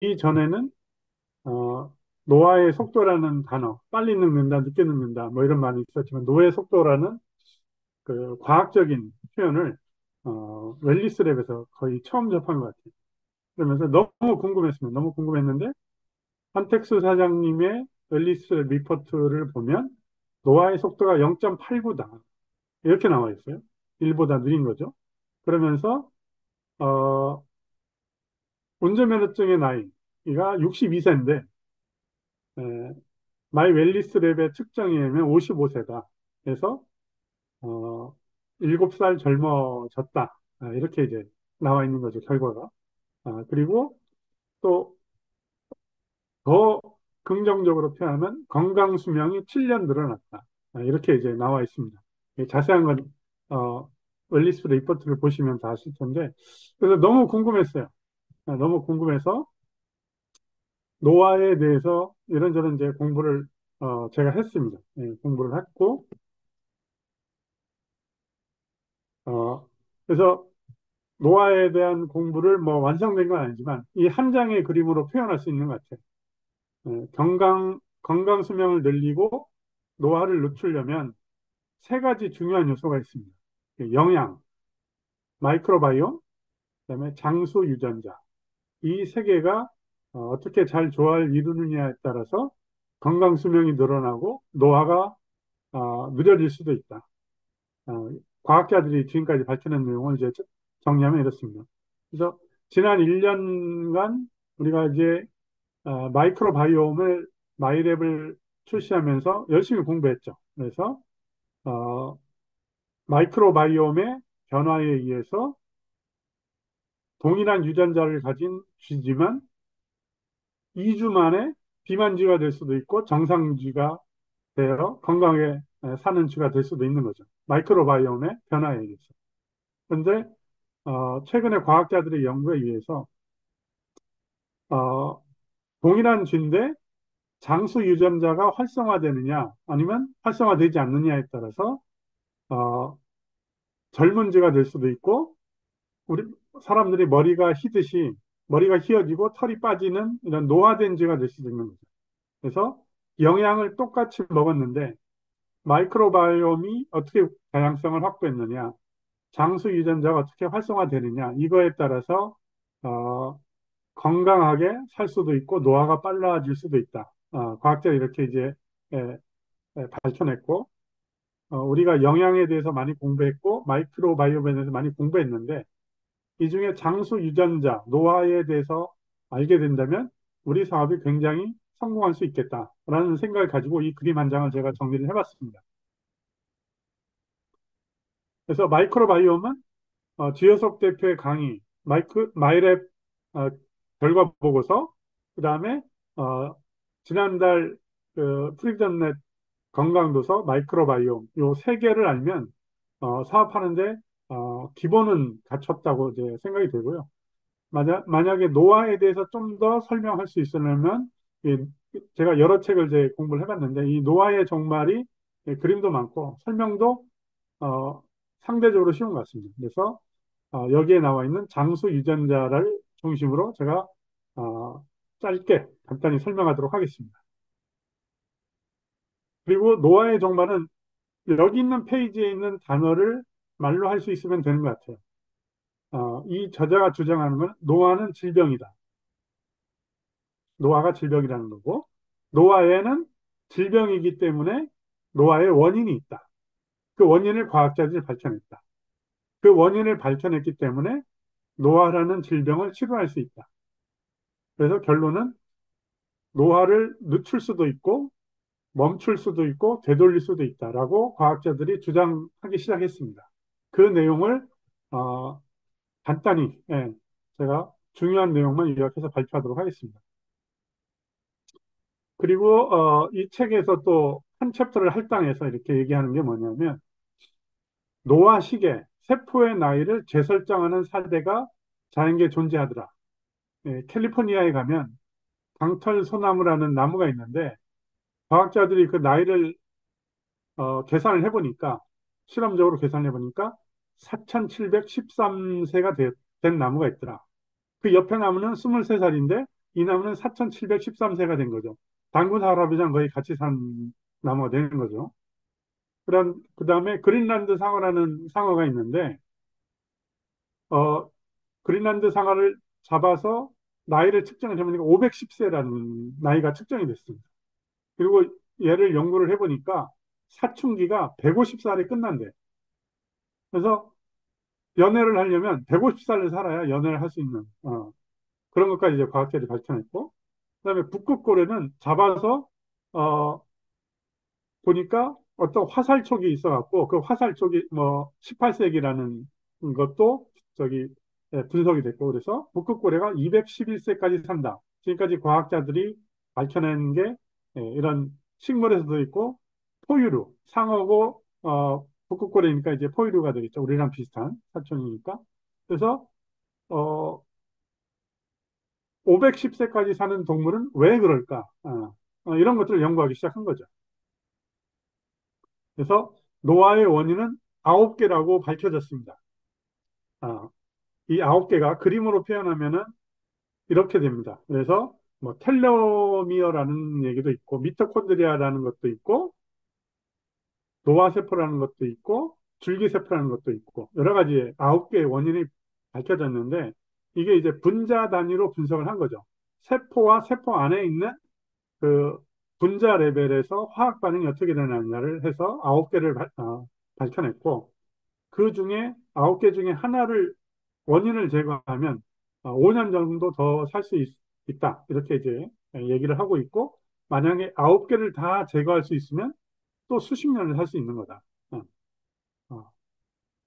이전에는 노화의 속도라는 단어, 빨리 늙는다, 늦게 늙는다, 뭐 이런 말이 있었지만 노화의 속도라는 그 과학적인 표현을 웰리스 랩에서 거의 처음 접한 것 같아요. 그러면서 너무 궁금했습니다. 너무 궁금했는데 한텍스 사장님의 웰리스 리포트를 보면 노화의 속도가 0.89다. 이렇게 나와 있어요. 1보다 느린 거죠. 그러면서 어, 운전면허증의 나이가 62세인데 마이 웰리스 랩의 측정에 의하면 55세다. 그래서 어, 7살 젊어졌다. 이렇게 이제 나와 있는 거죠, 결과가. 그리고 또 더 긍정적으로 표현하면 건강 수명이 7년 늘어났다. 이렇게 이제 나와 있습니다. 자세한 건 웰리스 리포트를 보시면 다 아실 텐데, 그래서 너무 궁금했어요. 너무 궁금해서 노화에 대해서 이런저런 이제 공부를 제가 했습니다. 공부를 했고, 어, 그래서 노화에 대한 공부를 뭐 완성된 건 아니지만 이 한 장의 그림으로 표현할 수 있는 것 같아요. 건강 수명을 늘리고 노화를 늦추려면 세 가지 중요한 요소가 있습니다. 영양, 마이크로바이옴, 그다음에 장수 유전자. 이 세 개가 떻게 잘 조화를 이루느냐에 따라서 건강 수명이 늘어나고 노화가 느려질 수도 있다. 어, 과학자들이 지금까지 밝혀낸 내용을 이제 정리하면 이렇습니다. 그래서 지난 1년간 우리가 이제 마이크로바이옴을 마이랩을 출시하면서 열심히 공부했죠. 그래서 어, 마이크로바이옴의 변화에 의해서 동일한 유전자를 가진 쥐지만 2주 만에 비만쥐가 될 수도 있고 정상쥐가 되어 건강하게 사는 쥐가 될 수도 있는 거죠. 마이크로바이옴의 변화에 의해서. 그런데 최근에 과학자들의 연구에 의해서 어, 동일한 쥐인데 장수 유전자가 활성화되느냐 아니면 활성화되지 않느냐에 따라서 어, 젊은 쥐가 될 수도 있고 우리 사람들이 머리가 휘듯이 머리가 휘어지고 털이 빠지는 이런 노화된 쥐가 될 수도 있는 거죠. 그래서 영양을 똑같이 먹었는데 마이크로바이옴이 어떻게 다양성을 확보했느냐, 장수 유전자가 어떻게 활성화되느냐 이거에 따라서 어, 건강하게 살 수도 있고 노화가 빨라질 수도 있다. 과학자가 이렇게 이제 에, 밝혀냈고 우리가 영양에 대해서 많이 공부했고 마이크로바이옴에 대해서 많이 공부했는데 이 중에 장수 유전자, 노화에 대해서 알게 된다면 우리 사업이 굉장히 성공할 수 있겠다라는 생각을 가지고 이 그림 한 장을 제가 정리를 해봤습니다. 그래서 마이크로바이옴은 지효석 대표의 강의, 마이랩 어, 결과 보고서, 그 다음에 지난달 그 프리덤넷 건강도서, 마이크로바이옴 요 세 개를 알면 사업하는데 기본은 갖췄다고 이제 생각이 되고요. 만약에 노화에 대해서 좀 더 설명할 수 있으려면 이, 제가 여러 책을 이제 공부를 해봤는데 이 노화의 종말이 그림도 많고 설명도 어, 상대적으로 쉬운 것 같습니다. 그래서 여기에 나와 있는 장수 유전자를 중심으로 제가 짧게 간단히 설명하도록 하겠습니다. 그리고 노화의 종말은 여기 있는 페이지에 있는 단어를 말로 할 수 있으면 되는 것 같아요. 이 저자가 주장하는 건 노화는 질병이다. 노화가 질병이라는 거고 노화에는 질병이기 때문에 노화의 원인이 있다. 그 원인을 과학자들이 밝혀냈다. 그 원인을 밝혀냈기 때문에 노화라는 질병을 치료할 수 있다. 그래서 결론은 노화를 늦출 수도 있고 멈출 수도 있고 되돌릴 수도 있다라고 과학자들이 주장하기 시작했습니다. 그 내용을 어, 간단히 제가 중요한 내용만 요약해서 발표하도록 하겠습니다. 그리고 이 책에서 또 한 챕터를 할당해서 이렇게 얘기하는 게 뭐냐면 노화 시계, 세포의 나이를 재설정하는 사례가 자연계에 존재하더라. 캘리포니아에 가면 강철 소나무라는 나무가 있는데 과학자들이 그 나이를 계산을 해보니까 실험적으로 계산해 보니까 4,713세가 된 나무가 있더라. 그 옆에 나무는 23살인데 이 나무는 4713세가 된 거죠. 당군 할아버지랑 거의 같이 산 나무가 되는 거죠. 그 다음에 그린란드 상어라는 상어가 있는데, 어, 그린란드 상어를 잡아서 나이를 측정해 보니까 510세라는 나이가 측정이 됐습니다. 그리고 얘를 연구를 해보니까 사춘기가 150살에 끝난대. 그래서 연애를 하려면 150살을 살아야 연애를 할 수 있는, 그런 것까지 이제 과학자들이 밝혀냈고, 그다음에 북극고래는 잡아서, 어, 보니까 어떤 화살촉이 있어갖고, 그 화살촉이 뭐 18세기라는 것도 저기 분석이 됐고, 그래서 북극고래가 211세까지 산다. 지금까지 과학자들이 밝혀낸 게 이런 식물에서도 있고, 포유류, 상어고, 북극고래니까 이제 포유류가 되겠죠. 우리랑 비슷한 사촌이니까. 그래서, 어, 510세까지 사는 동물은 왜 그럴까? 이런 것들을 연구하기 시작한 거죠. 그래서 노화의 원인은 9개라고 밝혀졌습니다. 아, 이 9개가 그림으로 표현하면은 이렇게 됩니다. 그래서 뭐 텔로미어라는 얘기도 있고 미토콘드리아라는 것도 있고 노화세포라는 것도 있고 줄기세포라는 것도 있고 여러 가지 9개의 원인이 밝혀졌는데 이게 이제 분자 단위로 분석을 한 거죠. 세포와 세포 안에 있는 그 분자 레벨에서 화학 반응이 어떻게 되느냐를 해서 9개를 밝혀냈고 그 중에 9개 중에 하나를 원인을 제거하면 5년 정도 더 살 수 있다. 이렇게 이제 얘기를 하고 있고 만약에 9개를 다 제거할 수 있으면 또 수십 년을 살 수 있는 거다. 어, 어.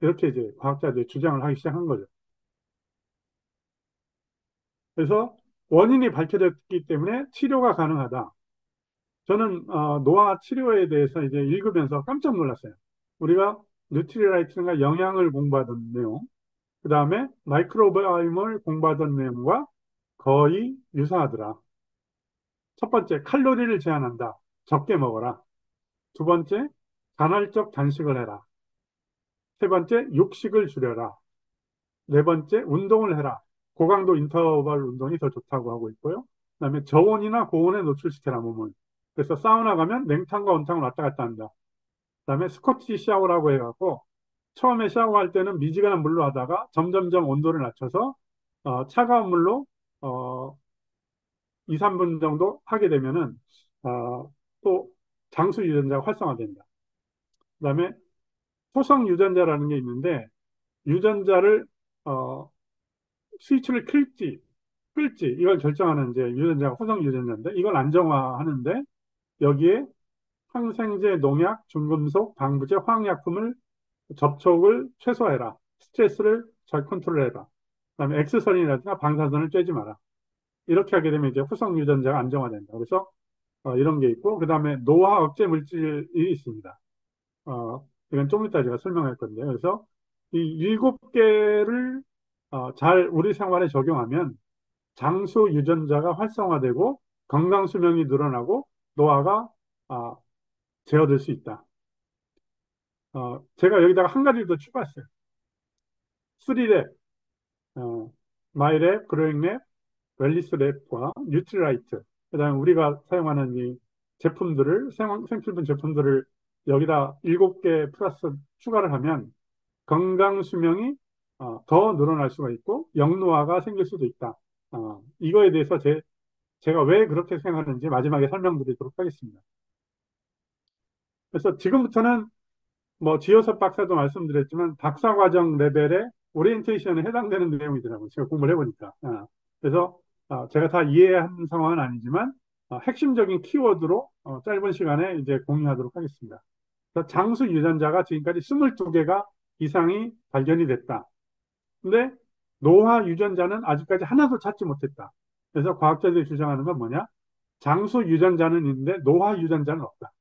이렇게 이제 과학자들이 주장을 하기 시작한 거죠. 그래서 원인이 밝혀졌기 때문에 치료가 가능하다. 저는 노화 치료에 대해서 이제 읽으면서 깜짝 놀랐어요. 우리가 뉴트리라이트가 영양을 공부하던 내용, 그 다음에 마이크로바이옴을 공부하던 내용과 거의 유사하더라. 첫 번째, 칼로리를 제한한다. 적게 먹어라. 두 번째, 간헐적 단식을 해라. 세 번째, 육식을 줄여라. 네 번째, 운동을 해라. 고강도 인터벌 운동이 더 좋다고 하고 있고요. 그다음에 저온이나 고온에 노출시켜라 몸을. 그래서 사우나 가면 냉탕과 온탕을 왔다 갔다 한다. 그다음에 스코치 샤워라고 해갖고 처음에 샤워할 때는 미지근한 물로 하다가 점점점 온도를 낮춰서 차가운 물로 어, 2, 3분 정도 하게 되면은 또 장수 유전자가 활성화된다. 그다음에 토성 유전자라는 게 있는데 유전자를 어, 스위치를 끌지 이걸 결정하는 이제 유전자가 호성 유전자인데 이걸 안정화하는데 여기에 항생제, 농약, 중금속, 방부제, 화학약품을 접촉을 최소화해라. 스트레스를 잘 컨트롤해라. 그다음에 X선이라든가 방사선을 쬐지 마라. 이렇게 하게 되면 이제 후성 유전자가 안정화된다. 그래서 이런 게 있고 그다음에 노화 억제 물질이 있습니다. 이건 좀 이따 제가 설명할 건데요. 그래서 이 7개를 잘 우리 생활에 적용하면 장수 유전자가 활성화되고 건강 수명이 늘어나고 노화가 아, 제어될 수 있다. 제가 여기다가 한 가지를 더 추가했어요. 3랩, 마이랩, 그로잉랩, 웰리스랩과 뉴트라이트. 그다음에 우리가 사용하는 이 제품들을 생필품 제품들을 여기다 7개 플러스 추가를 하면 건강 수명이 더 늘어날 수가 있고 역노화가 생길 수도 있다. 이거에 대해서 제가 왜 그렇게 생각하는지 마지막에 설명드리도록 하겠습니다. 그래서 지금부터는 뭐 지효섭 박사도 말씀드렸지만 박사과정 레벨의 오리엔테이션에 해당되는 내용이더라고요. 제가 공부를 해보니까. 그래서 제가 다 이해한 상황은 아니지만 핵심적인 키워드로 짧은 시간에 이제 공유하도록 하겠습니다. 그래서 장수 유전자가 지금까지 22개가 이상이 발견이 됐다. 근데 노화 유전자는 아직까지 하나도 찾지 못했다. 그래서 과학자들이 주장하는 건 뭐냐? 장수 유전자는 있는데 노화 유전자는 없다.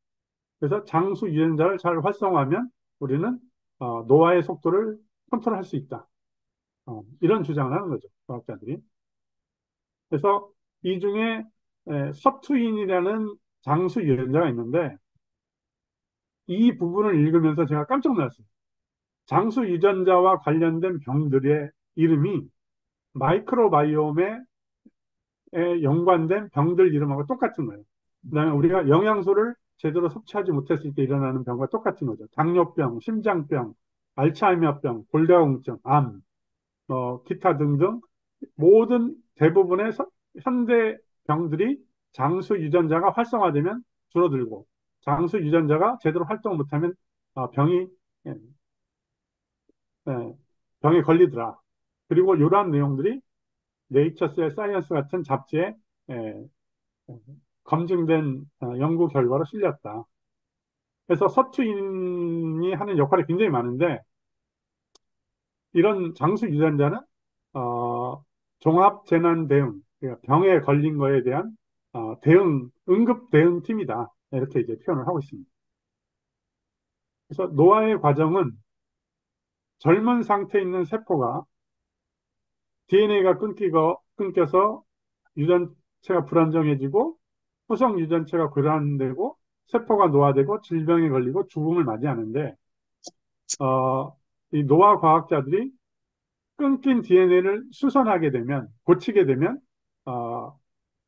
그래서 장수 유전자를 잘 활성화하면 우리는 노화의 속도를 컨트롤할 수 있다. 이런 주장을 하는 거죠. 과학자들이. 그래서 이 중에 서투인이라는 장수 유전자가 있는데 이 부분을 읽으면서 제가 깜짝 놀랐어요. 장수 유전자와 관련된 병들의 이름이 마이크로바이옴의 연관된 병들 이름하고 똑같은 거예요. 그다음에 우리가 영양소를 제대로 섭취하지 못했을 때 일어나는 병과 똑같은 거죠. 당뇨병, 심장병, 알츠하이머병, 골다공증, 암, 기타 등등 모든 대부분의 현대 병들이 장수 유전자가 활성화되면 줄어들고 장수 유전자가 제대로 활동 못하면 병이 예, 예, 병에 걸리더라. 그리고 이러한 내용들이 네이처스의 사이언스 같은 잡지에 예, 검증된 연구 결과로 실렸다. 그래서 서투인이 하는 역할이 굉장히 많은데 이런 장수 유전자는 종합 재난 대응, 그러니까 병에 걸린 거에 대한 응급 대응팀이다. 이렇게 이제 표현을 하고 있습니다. 그래서 노화의 과정은 젊은 상태에 있는 세포가 DNA가 끊겨서 유전체가 불안정해지고 후성 유전체가 교란되고 세포가 노화되고 질병에 걸리고 죽음을 맞이하는데 이 노화 과학자들이 끊긴 DNA를 수선하게 되면 고치게 되면 어,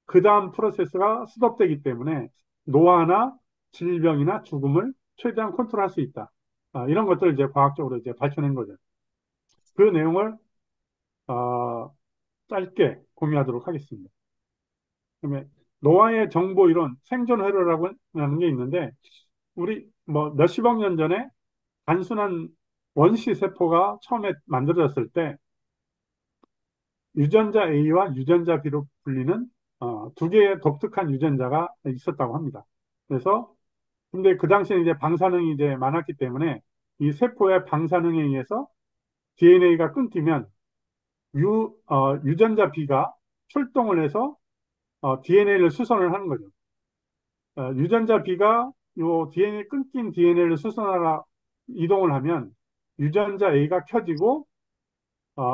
그 다음 프로세스가 스톱되기 때문에 노화나 질병이나 죽음을 최대한 컨트롤할 수 있다. 이런 것들을 이제 과학적으로 이제 밝혀낸 거죠. 그 내용을 어, 짧게 공유하도록 하겠습니다. 그다음에 노화의 정보 이론 생존 회로라고 하는 게 있는데 우리 뭐 몇십억 년 전에 단순한 원시 세포가 처음에 만들어졌을 때 유전자 A와 유전자 B로 불리는 두 개의 독특한 유전자가 있었다고 합니다. 그래서 근데 그 당시에 이제 방사능이 이제 많았기 때문에 이 세포의 방사능에 의해서 DNA가 끊기면 유전자 B가 출동을 해서 DNA를 수선을 하는 거죠. 유전자 B가 요 DNA 끊긴 DNA를 수선하라 이동을 하면 유전자 A가 켜지고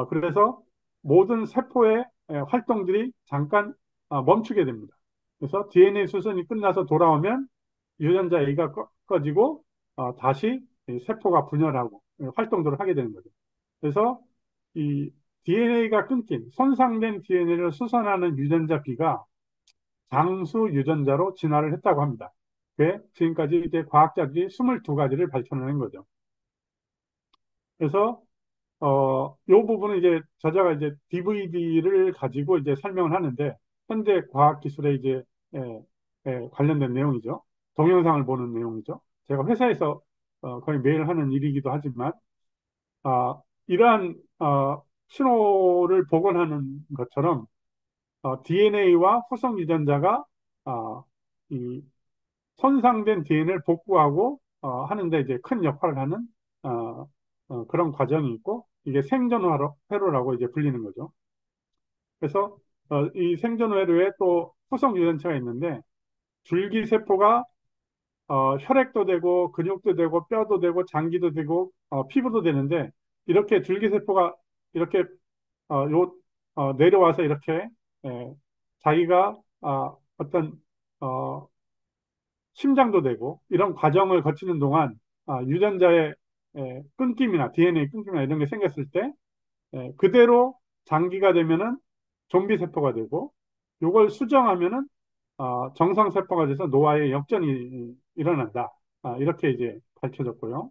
그래서 모든 세포의 활동들이 잠깐 멈추게 됩니다. 그래서 DNA 수선이 끝나서 돌아오면 유전자 A가 꺼지고 다시 세포가 분열하고 활동들을 하게 되는 거죠. 그래서 이 DNA가 끊긴 손상된 DNA를 수선하는 유전자 B가 장수 유전자로 진화를 했다고 합니다. 지금까지 이제 과학자들이 22가지를 밝혀낸 거죠. 그래서 요 부분은 이제 저자가 이제 DVD를 가지고 이제 설명을 하는데 현대 과학 기술에 이제 예, 관련된 내용이죠. 동영상을 보는 내용이죠. 제가 회사에서 거의 매일 하는 일이기도 하지만 이러한 신호를 복원하는 것처럼 DNA와 후성 유전자가 이 손상된 DNA를 복구하고 하는데 이제 큰 역할을 하는 어, 그런 과정이 있고 이게 생존회로라고 이제 불리는 거죠. 그래서 이 생존회로에 또 후성 유전체가 있는데 줄기세포가 혈액도 되고 근육도 되고 뼈도 되고 장기도 되고 피부도 되는데 이렇게 줄기세포가 이렇게 내려와서 이렇게 에, 자기가 어떤 어, 심장도 되고 이런 과정을 거치는 동안 유전자의 끊김이나 DNA 끊김이나 이런 게 생겼을 때 그대로 장기가 되면은 좀비 세포가 되고 이걸 수정하면은 정상 세포가 돼서 노화의 역전이 일어난다. 이렇게 이제 밝혀졌고요.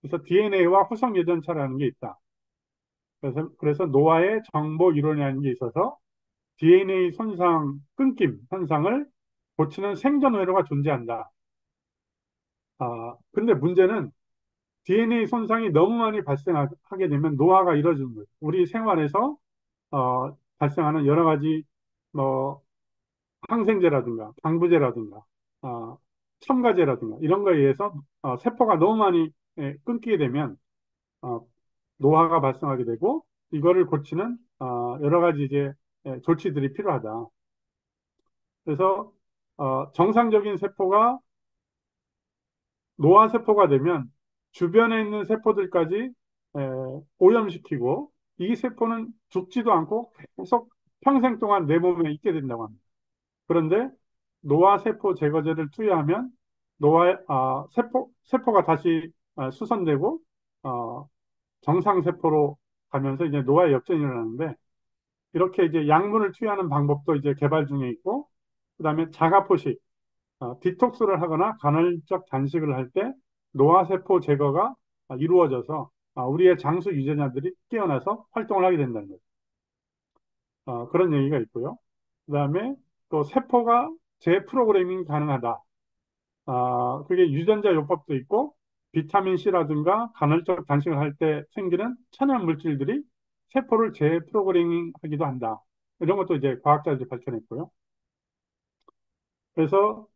그래서 DNA와 후성 유전차라는 게 있다. 그래서 노화의 정보 이론이라는 게 있어서 DNA 손상 끊김 현상을 고치는 생존 회로가 존재한다. 근데 문제는 DNA 손상이 너무 많이 발생하게 되면 노화가 이뤄지는 거예요. 우리 생활에서 발생하는 여러 가지 뭐 항생제라든가 방부제라든가 어, 첨가제라든가 이런 거에 의해서 세포가 너무 많이 끊기게 되면 어, 노화가 발생하게 되고 이거를 고치는 여러 가지 이제 조치들이 필요하다. 그래서 정상적인 세포가 노화세포가 되면 주변에 있는 세포들까지 오염시키고 이 세포는 죽지도 않고 계속 평생 동안 내 몸에 있게 된다고 합니다. 그런데 노화세포 제거제를 투여하면 세포가 다시 수선되고 정상세포로 가면서 이제 노화의 역전이 일어나는데 이렇게 이제 약물을 투여하는 방법도 이제 개발 중에 있고, 그다음에 자가포식, 디톡스를 하거나 간헐적 단식을 할 때 노화세포 제거가 이루어져서 우리의 장수 유전자들이 깨어나서 활동을 하게 된다는 거죠. 그런 얘기가 있고요. 그다음에 또 세포가 재프로그래밍 가능하다. 그게 유전자 요법도 있고 비타민 C라든가 간헐적 단식을 할 때 생기는 천연 물질들이 세포를 재프로그래밍 하기도 한다. 이런 것도 이제 과학자들이 밝혀냈고요. 그래서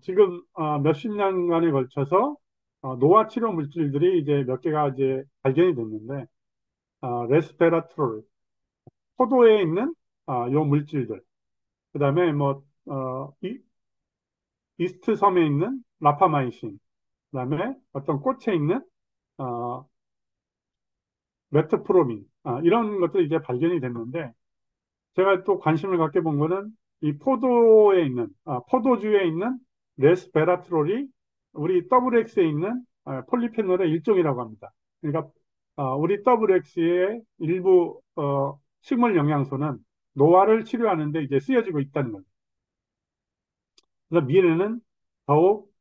지금 몇십 년간에 걸쳐서 노화 치료 물질들이 이제 몇 개가 이제 발견이 됐는데 레스페라트롤, 포도에 있는 요 물질들, 그다음에 뭐 이스트 섬에 있는 라파마이신, 그다음에 어떤 꽃에 있는 어, 메트프로민, 이런 것들이 이제 발견이 됐는데 제가 또 관심을 갖게 본 거는 이 포도에 있는 포도주에 있는 레스베라트롤이 우리 WX에 있는 폴리페놀의 일종이라고 합니다. 그러니까 우리 WX의 일부 식물 영양소는 노화를 치료하는 데 이제 쓰여지고 있다는 거죠. 그래서 미래는 더욱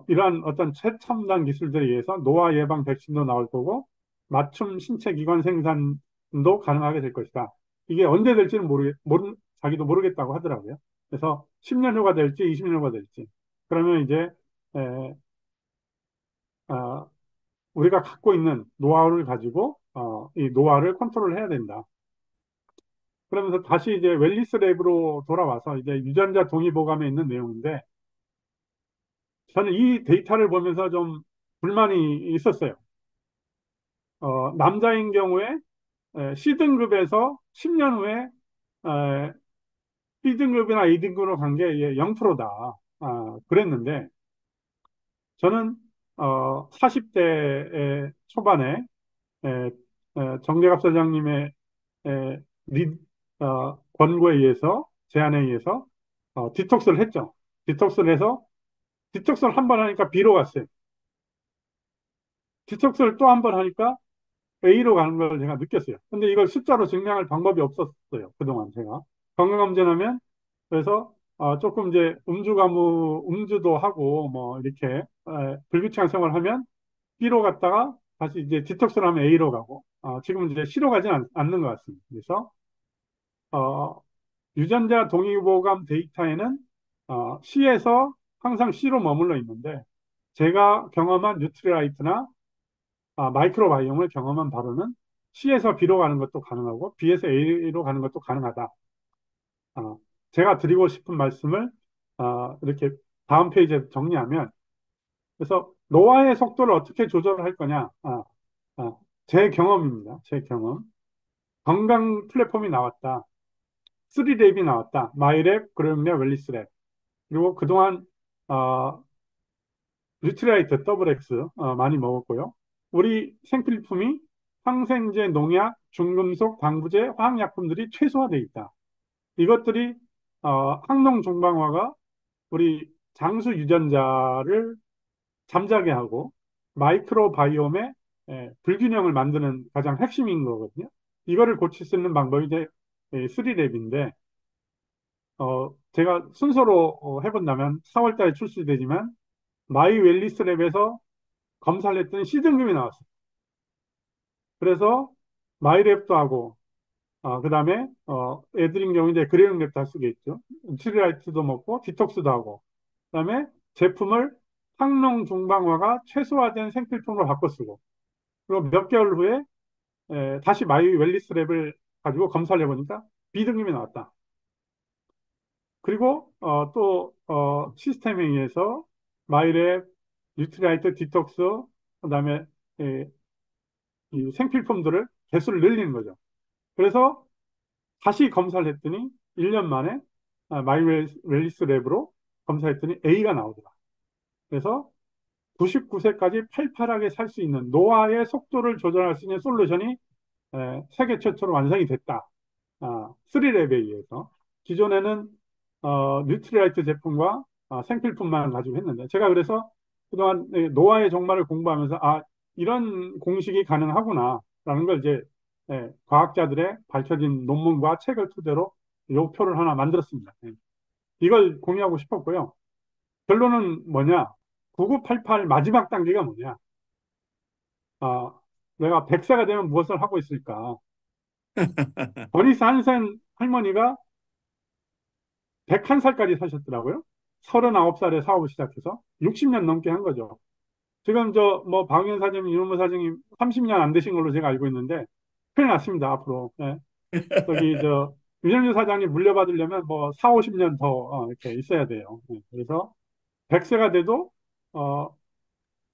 이러한 어떤 최첨단 기술들에 의해서 노화 예방 백신도 나올 거고 맞춤 신체 기관 생산도 가능하게 될 것이다. 이게 언제 될지는 자기도 모르겠다고 하더라고요. 그래서 10년 후가 될지 20년 후가 될지. 그러면 이제 에, 어, 우리가 갖고 있는 노하우를 가지고 이 노화를 컨트롤해야 된다. 그러면서 다시 이제 웰리스 랩으로 돌아와서 이제 유전자 동의보감에 있는 내용인데 저는 이 데이터를 보면서 좀 불만이 있었어요. 남자인 경우에 C등급에서 10년 후에 B등급이나 A등급으로 간 게 0%다. 그랬는데 저는 40대 초반에 에, 정대갑 사장님의 에, 리, 권고에 의해서 제안에 의해서 디톡스를 했죠. 디톡스를 해서 디톡스를 한 번 하니까 B로 갔어요. 디톡스를 또 한 번 하니까 A로 가는 걸 제가 느꼈어요. 근데 이걸 숫자로 증명할 방법이 없었어요. 그동안 제가. 건강검진하면, 그래서, 조금 이제 음주도 하고, 뭐, 이렇게, 불규칙한 생활을 하면 B로 갔다가 다시 이제 디톡스를 하면 A로 가고, 지금 이제 C로 가진 않는 것 같습니다. 그래서, 어, 유전자 동의보감 데이터에는, C에서 항상 C로 머물러 있는데, 제가 경험한 뉴트리라이트나 마이크로바이옴을 경험한 바로는 C에서 B로 가는 것도 가능하고 B에서 A로 가는 것도 가능하다. 아, 제가 드리고 싶은 말씀을 이렇게 다음 페이지에 정리하면 그래서 노화의 속도를 어떻게 조절할 거냐? 아, 제 경험입니다. 제 경험. 건강 플랫폼이 나왔다. 3랩이 나왔다. 마이랩, 그룹랩, 웰리스랩. 그리고 그동안 어, 뉴트라이트, 더블 X 많이 먹었고요. 우리 생필품이 항생제, 농약, 중금속, 방부제, 화학약품들이 최소화되어 있다. 이것들이 항농 종방화가 우리 장수 유전자를 잠자게 하고 마이크로바이옴의 불균형을 만드는 가장 핵심인 거거든요. 이거를 고칠 수 있는 방법이 이제 3랩인데 제가 순서로 해본다면 4월 달에 출시되지만 마이 웰리스 랩에서 검사를 했더니 C등급이 나왔어요. 그래서 마이랩도 하고, 그 다음에, 애들인 경우 이제 그레용 랩도 할 수가 있죠. 트리라이트도 먹고, 디톡스도 하고, 그 다음에 제품을 항농 중방화가 최소화된 생필품으로 바꿔 쓰고, 그리고 몇 개월 후에 다시 마이 웰리스 랩을 가지고 검사를 해보니까 B등급이 나왔다. 그리고 또 시스템에 의해서 마이랩, 뉴트라이트, 디톡스, 그다음에 이 생필품들을 개수를 늘리는 거죠. 그래서 다시 검사를 했더니 1년 만에 마이 웰리스 랩으로 검사했더니 A가 나오더라. 그래서 99세까지 팔팔하게 살 수 있는 노화의 속도를 조절할 수 있는 솔루션이 세계 최초로 완성이 됐다. 3랩에 의해서. 기존에는 뉴트리라이트 제품과 생필품만 가지고 했는데 제가 그래서 그동안 노화의 종말을 공부하면서 이런 공식이 가능하구나라는 걸 이제 예, 과학자들의 밝혀진 논문과 책을 토대로 요 표를 하나 만들었습니다. 예. 이걸 공유하고 싶었고요. 결론은 뭐냐? 9988 마지막 단계가 뭐냐? 아, 내가 100세가 되면 무엇을 하고 있을까? 버니스 한센 할머니가 101살까지 사셨더라고요. 39살에 사업을 시작해서 60년 넘게 한 거죠. 지금 뭐 박윤 사장님, 이문무 사장님 30년 안 되신 걸로 제가 알고 있는데 큰일 났습니다, 앞으로. 예. 저기 유영유 사장님 물려받으려면 뭐 4, 50년 더 이렇게 있어야 돼요. 예. 그래서 100세가 돼도 어,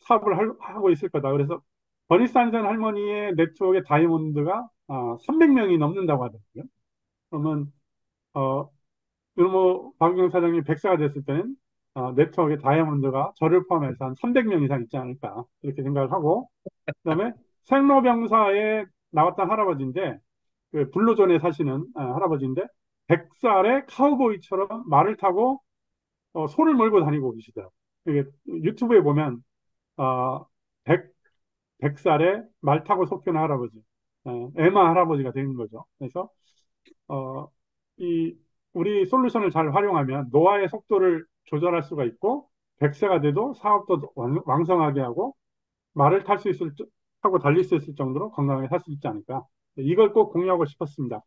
사업을 하고 있을 거다. 그래서 버니스 한센 할머니의 네트워크의 다이아몬드가 300명이 넘는다고 하더라고요. 그러면 어, 뭐 박경 사장님 100세가 됐을 때는 네트워크의 다이아몬드가 저를 포함해서 한 300명 이상 있지 않을까 이렇게 생각을 하고 그다음에 생로병사에 나왔던 할아버지인데 그 블루존에 사시는 할아버지인데 100살에 카우보이처럼 말을 타고 소를 몰고 다니고 계시더라고요. 이게 유튜브에 보면 어, 100, 100살에 말 타고 속히는 할아버지, 에마 할아버지가 되는 거죠. 그래서 어, 이 우리 솔루션을 잘 활용하면 노화의 속도를 조절할 수가 있고 100세가 돼도 사업도 왕성하게 하고 말을 탈 수 있을 하고 달릴 수 있을 정도로 건강하게 살 수 있지 않을까. 이걸 꼭 공유하고 싶었습니다.